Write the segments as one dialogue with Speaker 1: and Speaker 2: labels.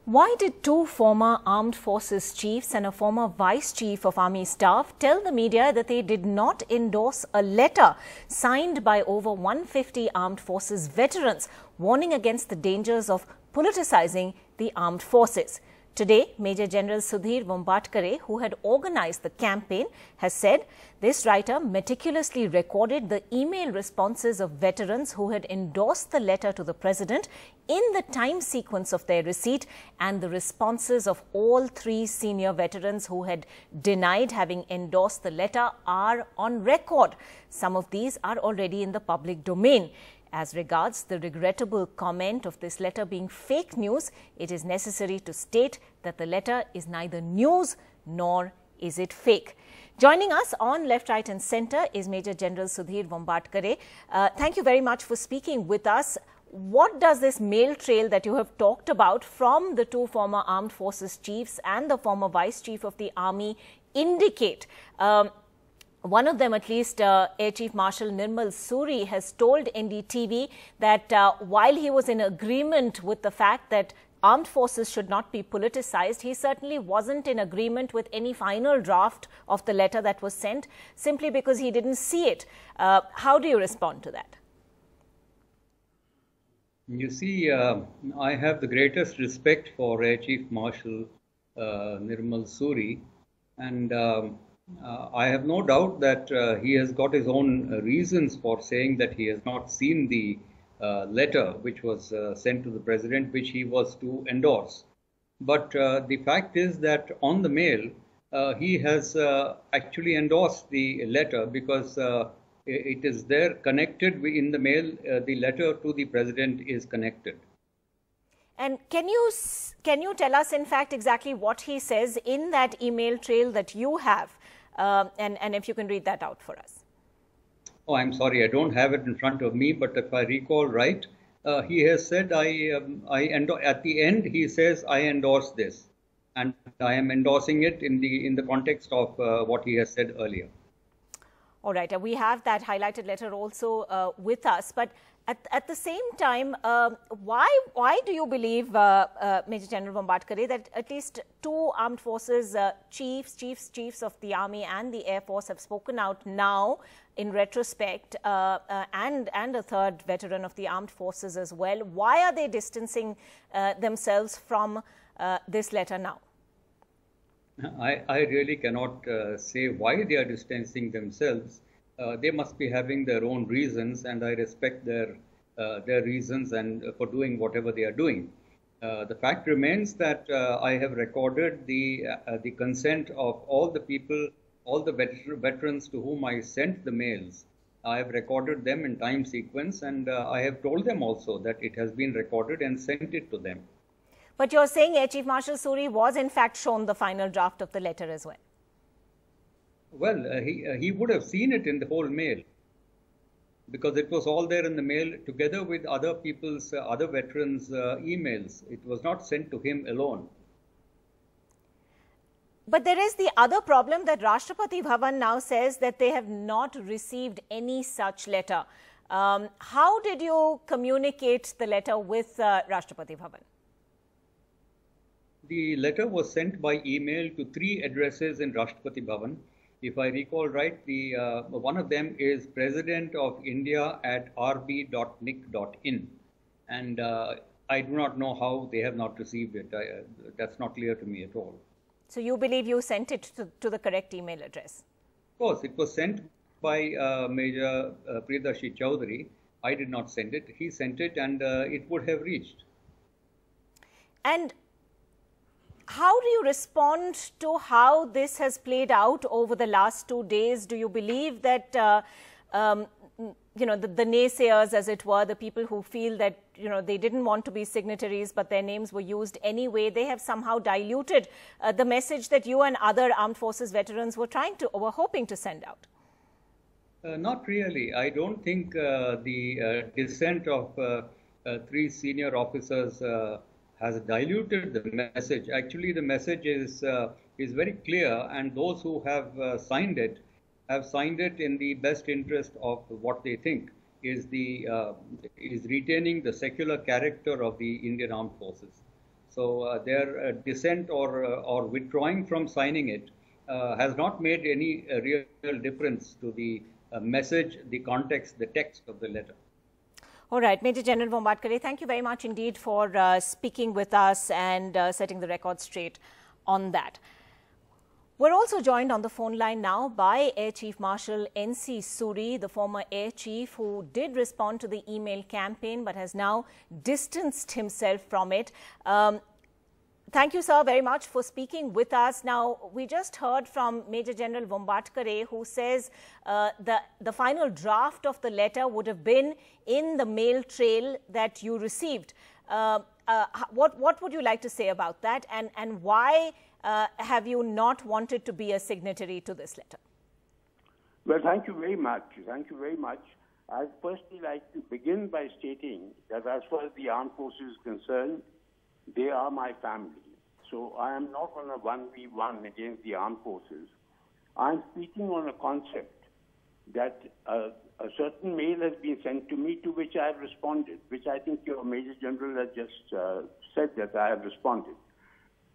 Speaker 1: Why did two former armed forces chiefs and a former vice chief of army staff tell the media that they did not endorse a letter signed by over 150 armed forces veterans warning against the dangers of politicizing the armed forces? Today, Major General Sudhir Vombatkare, who had organized the campaign, has said this writer meticulously recorded the email responses of veterans who had endorsed the letter to the president in the time sequence of their receipt, and the responses of all three senior veterans who had denied having endorsed the letter are on record. Some of these are already in the public domain. As regards the regrettable comment of this letter being fake news, it is necessary to state that the letter is neither news nor is it fake. Joining us on Left, Right and Centre is Major General Sudhir Vombatkare. Thank you very much for speaking with us. What does this mail trail that you have talked about from the two former armed forces chiefs and the former vice chief of the army indicate? One of them, at least, Air Chief Marshal Nirmal Suri, has told NDTV that while he was in agreement with the fact that armed forces should not be politicized, he certainly wasn't in agreement with any final draft of the letter that was sent, simply because he didn't see it. How do you respond to that?
Speaker 2: You see, I have the greatest respect for Air Chief Marshal Nirmal Suri, and I have no doubt that he has got his own reasons for saying that he has not seen the letter which was sent to the president, which he was to endorse. But the fact is that on the mail, he has actually endorsed the letter, because it is there connected in the mail. The letter to the president is connected.
Speaker 1: And can you tell us, in fact, exactly what he says in that email trail that you have? And if you can read that out for us.
Speaker 2: Oh, I'm sorry, I don't have it in front of me, but if I recall right, he has said, at the end, he says, I endorse this, and I am endorsing it in the context of what he has said earlier.
Speaker 1: All right, we have that highlighted letter also with us, but at the same time, why do you believe, Major General Vombatkare, that at least two armed forces chiefs of the army and the air force have spoken out now in retrospect, and a third veteran of the armed forces as well? Why are they distancing themselves from this letter now?
Speaker 2: I really cannot say why they are distancing themselves. They must be having their own reasons, and I respect their reasons and for doing whatever they are doing. The fact remains that I have recorded the consent of all the people, all the veterans to whom I sent the mails. I have recorded them in time sequence, and I have told them also that it has been recorded and sent it to them.
Speaker 1: But you're saying Air Chief Marshal Suri was in fact shown the final draft of the letter as well?
Speaker 2: Well, he would have seen it in the whole mail, because it was all there in the mail together with other people's, other veterans' emails. It was not sent to him alone.
Speaker 1: But there is the other problem that Rashtrapati Bhavan now says that they have not received any such letter. How did you communicate the letter with Rashtrapati Bhavan?
Speaker 2: The letter was sent by email to 3 addresses in Rashtrapati Bhavan. If I recall right, one of them is President of India at rb.nic.in. And I do not know how they have not received it. That's not clear to me at all.
Speaker 1: So you believe you sent it to the correct email address?
Speaker 2: Of course, it was sent by Major Priyadarshi Chowdhury. I did not send it. He sent it, and it would have reached.
Speaker 1: And how do you respond to how this has played out over the last 2 days? Do you believe that, the naysayers, as it were, the people who feel that, they didn't want to be signatories, but their names were used anyway, they have somehow diluted the message that you and other armed forces veterans were hoping to send out?
Speaker 2: Not really. I don't think the dissent of 3 senior officers has diluted the message. Actually, the message is very clear, and those who have signed it in the best interest of what they think is retaining the secular character of the Indian Armed Forces. So their dissent or withdrawing from signing it has not made any real difference to the message, the context, the text of the letter.
Speaker 1: All right, Major General Vombatkare, thank you very much indeed for speaking with us and setting the record straight on that. We're also joined on the phone line now by Air Chief Marshal N.C. Suri, the former Air Chief who did respond to the email campaign but has now distanced himself from it. Thank you, sir, very much for speaking with us. Now, we just heard from Major General Vombatkare, who says the final draft of the letter would have been in the mail trail that you received. What would you like to say about that, and why have you not wanted to be a signatory to this letter?
Speaker 3: Well, thank you very much. Thank you very much. I'd firstly like to begin by stating that as far as the armed forces is concerned, they are my family. So I am not on a 1v1 against the armed forces. I'm speaking on a concept that a certain mail has been sent to me to which I have responded, which I think your Major General has just said that I have responded.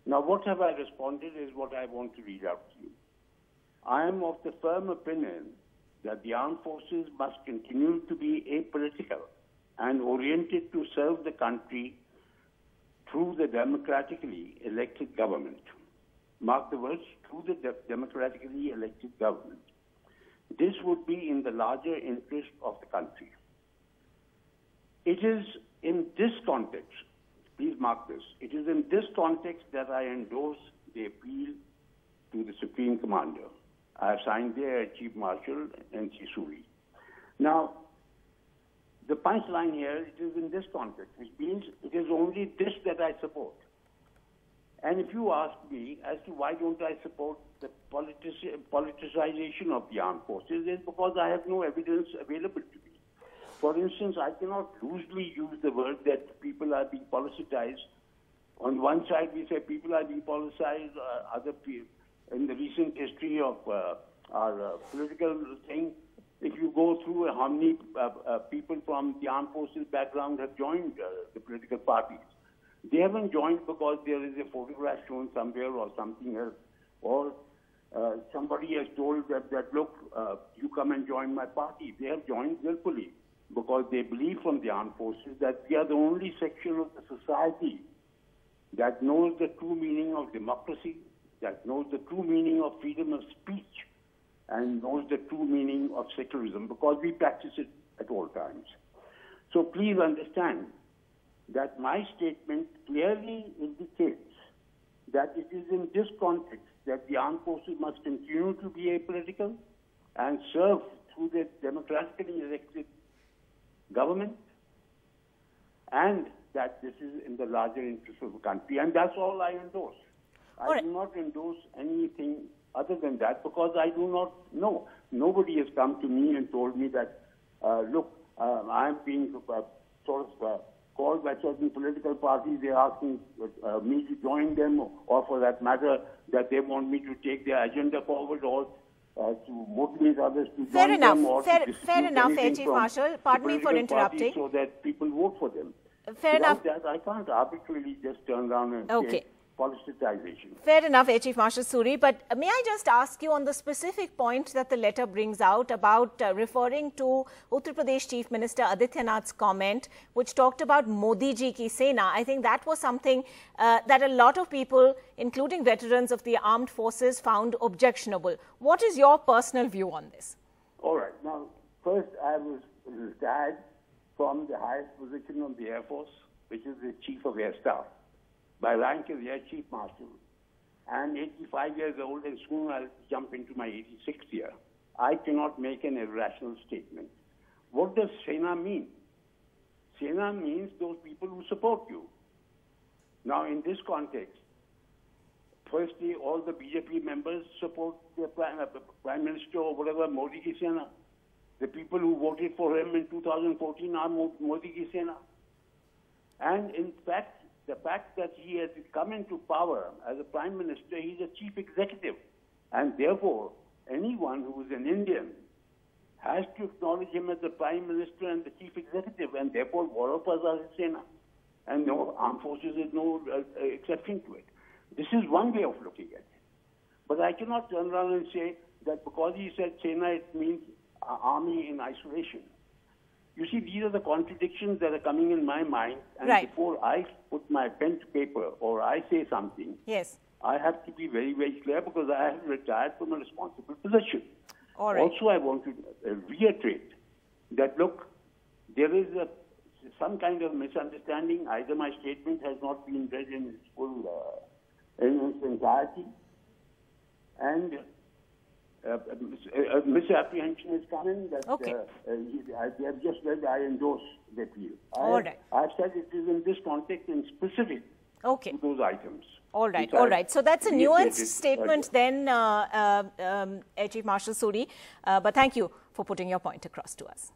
Speaker 3: Now, what have I responded is what I want to read out to you. I am of the firm opinion that the armed forces must continue to be apolitical and oriented to serve the country through the democratically elected government. Mark the words, through the democratically elected government. This would be in the larger interest of the country. It is in this context, please mark this, it is in this context that I endorse the appeal to the Supreme Commander. I have signed there Chief Marshal N.C. Suri. Now, the punchline here, it is in this context, which means it is only this that I support. And if you ask me as to why don't I support the politicization of the armed forces, it's because I have no evidence available to me. For instance, I cannot loosely use the word that people are being politicized. On one side, we say people are being politicized, other people. In the recent history of our political thing, if you go through how many people from the armed forces background have joined the political parties, they haven't joined because there is a photograph shown somewhere or something else, or somebody has told them that, look, you come and join my party. They have joined willfully because they believe from the armed forces that we are the only section of the society that knows the true meaning of democracy, that knows the true meaning of freedom of speech, and knows the true meaning of secularism, because we practice it at all times. So please understand that my statement clearly indicates that it is in this context that the armed forces must continue to be apolitical and serve through the democratically elected government, and that this is in the larger interest of the country. And that's all I endorse. I do not endorse anything other than that, because I do not know. Nobody has come to me and told me that, look, I'm being sort of called by certain political parties. They're asking me to join them, or for that matter, that they want me to take their agenda forward, or to motivate others to join them. Or
Speaker 1: fair enough, Air Chief Marshal. Pardon me for interrupting.
Speaker 3: So that people vote for them.
Speaker 1: Fair enough.
Speaker 3: That, I can't arbitrarily just turn around and say politicization.
Speaker 1: Fair enough, Air Chief Marshal Suri, but may I just ask you on the specific point that the letter brings out about referring to Uttar Pradesh Chief Minister Adityanath's comment, which talked about Modi ji ki Sena. I think that was something that a lot of people, including veterans of the armed forces, found objectionable. What is your personal view on this?
Speaker 3: All right. Now, first, I was retired from the highest position of the Air Force, which is the Chief of Air Staff, by rank as Air Chief Marshal. I'm 85 years old, and soon I'll jump into my 86th year. I cannot make an irrational statement. What does Sena mean? Sena means those people who support you. Now, in this context, firstly, all the BJP members support the Prime Minister or whatever, Modi ki Sena. The people who voted for him in 2014 are Modi ki Sena. And in fact, the fact that he has come into power as a Prime Minister, he's a Chief Executive. And therefore, anyone who is an Indian has to acknowledge him as the Prime Minister and the Chief Executive. And therefore, all of us are his Sena. and no armed forces is no exception to it. This is one way of looking at it. But I cannot turn around and say that because he said Sena, it means army in isolation. You see, these are the contradictions that are coming in my mind, and before I put my pen to paper or I say something,
Speaker 1: yes,
Speaker 3: I have to be very, very clear because I have retired from a responsible position.
Speaker 1: All right.
Speaker 3: Also, I want to reiterate that, look, there is some kind of misunderstanding. Either my statement has not been read in its full, in its entirety, and misapprehension is coming that they have just read I endorse the appeal.
Speaker 1: All right.
Speaker 3: I've said it is in this context and specific to those items.
Speaker 1: All right, all right. So that's a nuanced statement then, Air Chief Marshal Suri. But thank you for putting your point across to us.